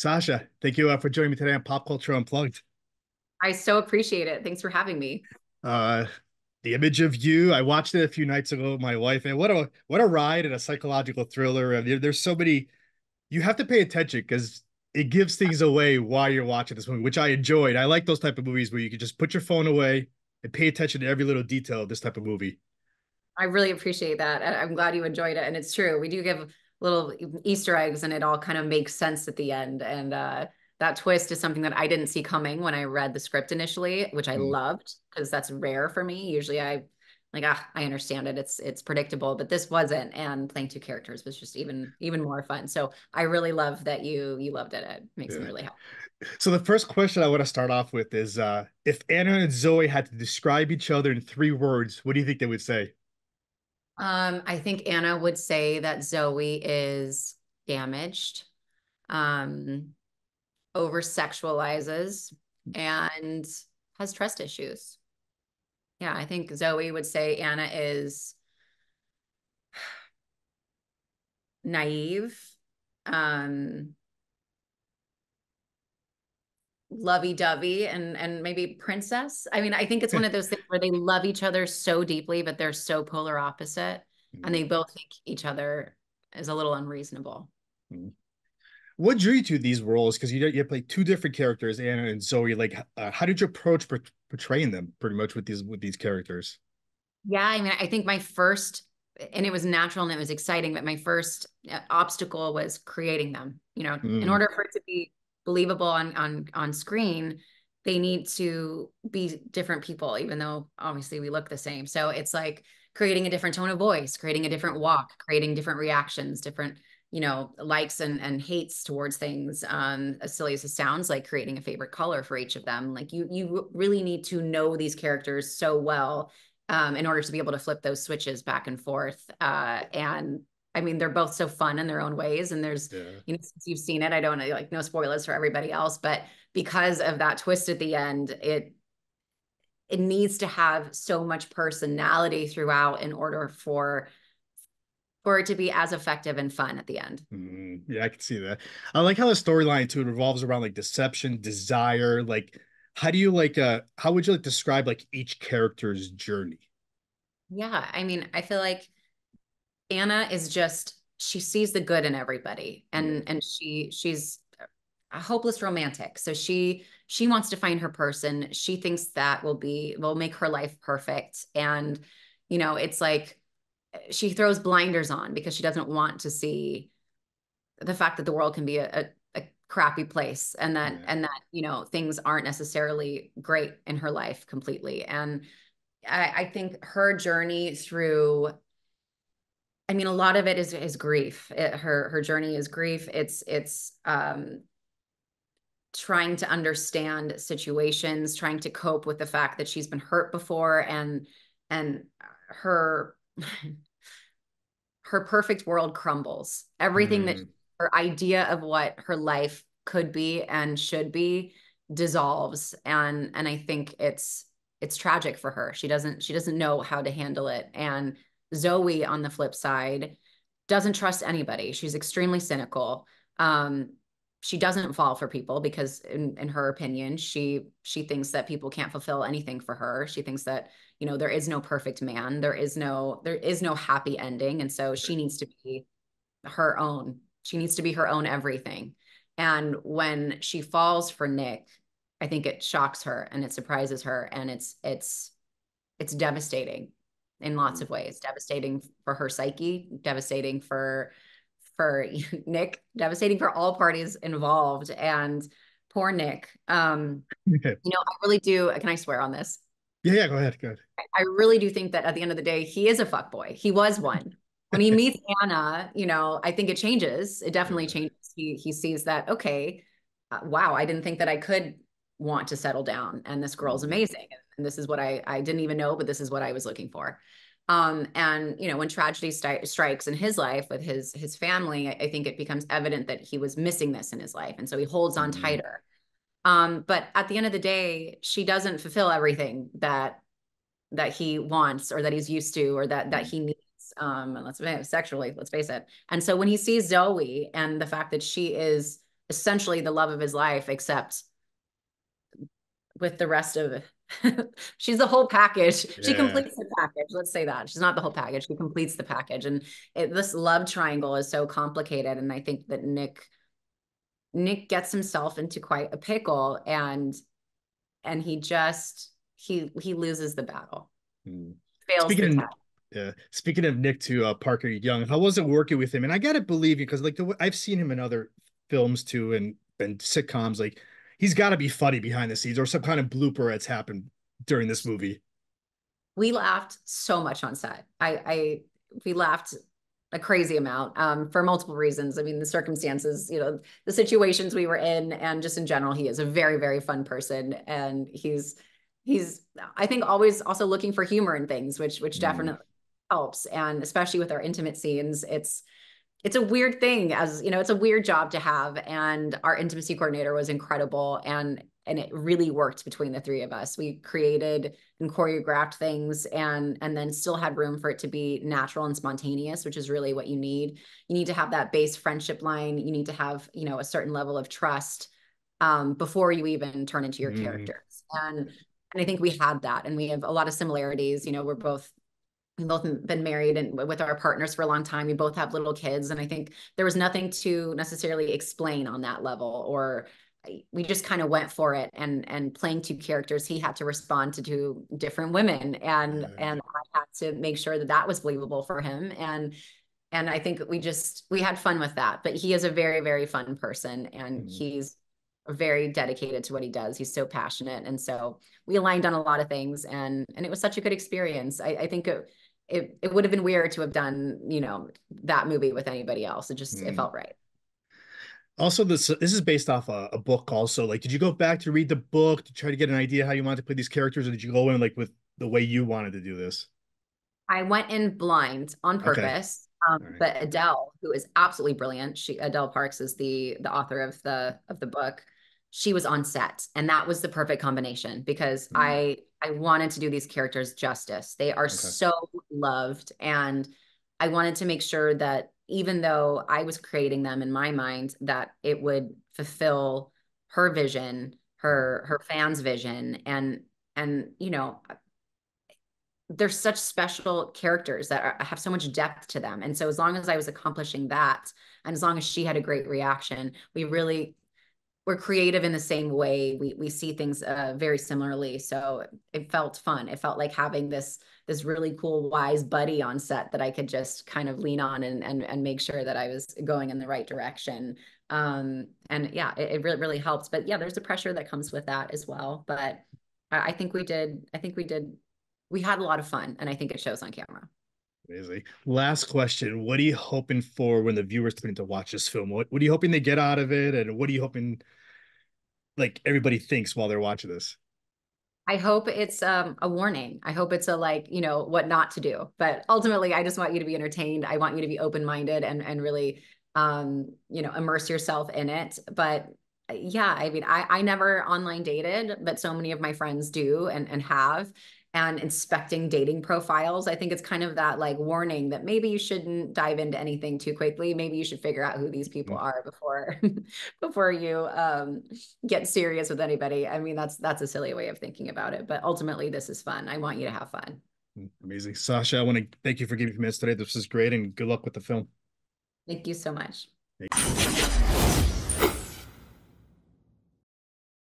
Sasha, thank you for joining me today on Pop Culture Unplugged. I so appreciate it. Thanks for having me. Uh, the image of you, I watched it a few nights ago with my wife, and what a ride and a psychological thriller. There's so many you have to pay attention because it gives things away while you're watching this movie, which I enjoyed. I like those type of movies where you can just put your phone away and pay attention to every little detail of this type of movie. I really appreciate that. I'm glad you enjoyed it. And it's true. We do give little Easter eggs and it all kind of makes sense at the end. And that twist is something that I didn't see coming when I read the script initially, which I Mm. loved because that's rare for me. Usually I understand it. It's predictable, but this wasn't. And playing two characters was just even more fun. So I really love that you loved it. It makes me Yeah. really happy. So the first question I want to start off with is if Anna and Zoe had to describe each other in 3 words, what do you think they would say? I think Anna would say that Zoe is damaged, um, over sexualizes, and has trust issues. Yeah, I think Zoe would say Anna is naive, um, lovey-dovey, and maybe princess. I mean, I think it's one of those things where they love each other so deeply, but they're so polar opposite, and they both think each other is a little unreasonable. Mm. What drew you to these roles? Because you play two different characters, Anna and Zoe. Like, how did you approach portraying them, pretty much with these characters? Yeah, I mean, I think my first, and it was natural and it was exciting, but my first obstacle was creating them. In Mm, order for it to be believable on screen, they need to be different people, even though obviously we look the same. So it's like creating a different tone of voice, creating a different walk, creating different reactions, different, likes and hates towards things. As silly as it sounds, like creating a favorite color for each of them. Like you really need to know these characters so well in order to be able to flip those switches back and forth. And I mean, they're both so fun in their own ways. And there's, yeah. since you've seen it, I don't know, like no spoilers for everybody else, but because of that twist at the end, it needs to have so much personality throughout in order for it to be as effective and fun at the end. Yeah, I can see that. I like how the storyline too it revolves around like deception, desire. Like, how would you like describe like each character's journey? Yeah, I mean, I feel like Anna is just she sees the good in everybody, Yeah. and she's a hopeless romantic. So she wants to find her person. She thinks that will make her life perfect. And it's like she throws blinders on because she doesn't want to see the fact that the world can be a crappy place, and that Yeah. things aren't necessarily great in her life completely. And I think her journey through, I mean, a lot of it is grief. Her journey is grief. It's trying to understand situations, trying to cope with the fact that she's been hurt before, and her her perfect world crumbles. Everything that Mm, her idea of what her life could be and should be dissolves, and I think it's tragic for her. She doesn't know how to handle it. And Zoe, on the flip side, doesn't trust anybody. She's extremely cynical. Um, she doesn't fall for people because in her opinion, she thinks that people can't fulfill anything for her. She thinks that, there is no perfect man. There is no happy ending. And so she needs to be her own. She needs to be her own everything. And when she falls for Nick, I think it shocks her and it surprises her, and it's devastating in lots mm. of ways. Devastating for her psyche, devastating for Nick, devastating for all parties involved. And poor Nick. Yeah. I really do. Can I swear on this? Yeah, yeah, go ahead, go ahead. I really do think that at the end of the day, he is a fuck boy. He was one. When he meets Anna, I think it changes. It definitely Yeah. changes. He sees that, okay, wow, I didn't think that I could want to settle down, and this girl's Mm, amazing. And this is what I didn't even know, but this is what I was looking for. And when tragedy strikes in his life with his family, I think it becomes evident that he was missing this in his life, and so he holds on mm, tighter. But at the end of the day, she doesn't fulfill everything that he wants, or that he's used to, or that mm. he needs, and sexually, let's face it. And so when he sees Zoe and the fact that she is essentially the love of his life, except with the rest of she's the whole package. She Yeah. completes the package. Let's say that. She's not the whole package. She completes the package. And this love triangle is so complicated. And I think that Nick gets himself into quite a pickle, and he loses the battle, Hmm. fails the Speaking of test. speaking of Nick to Parker Young, how was it working with him? And I gotta believe you because like I've seen him in other films too and sitcoms. Like he's got to be funny behind the scenes or some kind of blooper that's happened during this movie. We laughed so much on set. We laughed a crazy amount for multiple reasons. I mean, the circumstances, the situations we were in, and just in general, he is a very, very fun person, and he's I think always also looking for humor in things, which Mm, definitely helps, and especially with our intimate scenes, it's a weird thing, as it's a weird job to have, and our intimacy coordinator was incredible, and it really worked between the three of us. We created and choreographed things, and then still had room for it to be natural and spontaneous, which is really what you need. You need to have that base friendship line. You need to have a certain level of trust before you even turn into your mm, characters, and I think we had that, and we have a lot of similarities. We've both been married and with our partners for a long time. We both have little kids. And I think there was nothing to necessarily explain on that level, or we just kind of went for it, and playing two characters, he had to respond to two different women, and I had to make sure that that was believable for him. And I think we had fun with that. But he is a very, very fun person, and mm, he's very dedicated to what he does. He's so passionate. And so we aligned on a lot of things, and it was such a good experience. I think it would have been weird to have done, that movie with anybody else. It mm. felt right. Also, this is based off a book. Also, like, did you go back to read the book to try to get an idea how you wanted to play these characters, or did you go in like with the way you wanted to do this? I went in blind on Okay, purpose. all right. But Adele, who is absolutely brilliant, Adele Parks is the author of the book. She was on set, and that was the perfect combination, because Mm, I wanted to do these characters justice. They are okay. so loved, and I wanted to make sure that even though I was creating them in my mind, that it would fulfill her vision, Mm, her fans' vision, and they're such special characters that have so much depth to them. And so as long as I was accomplishing that, and as long as she had a great reaction, we really were creative in the same way. We see things very similarly. So it felt fun. It felt like having this really cool, wise buddy on set that I could just kind of lean on, and make sure that I was going in the right direction. And yeah, it really, really helped. But yeah, there's a pressure that comes with that as well. But I think we had a lot of fun, and I think it shows on camera. amazing. Last question: what are you hoping for when the viewers come in to watch this film? What are you hoping they get out of it, and what are you hoping like everybody thinks while they're watching this? I hope it's a warning. I hope it's a, like, what not to do. But ultimately, I just want you to be entertained. I want you to be open-minded, and really, immerse yourself in it. But yeah, I mean, I never online dated, but so many of my friends do, and have. And inspecting dating profiles, I think it's kind of that, like, warning that maybe you shouldn't dive into anything too quickly. Maybe you should figure out who these people are before before you get serious with anybody. I mean, that's a silly way of thinking about it, but ultimately this is fun. I want you to have fun. Amazing, Sasha. I want to thank you for giving me minutes today. This is great, and good luck with the film. Thank you so much.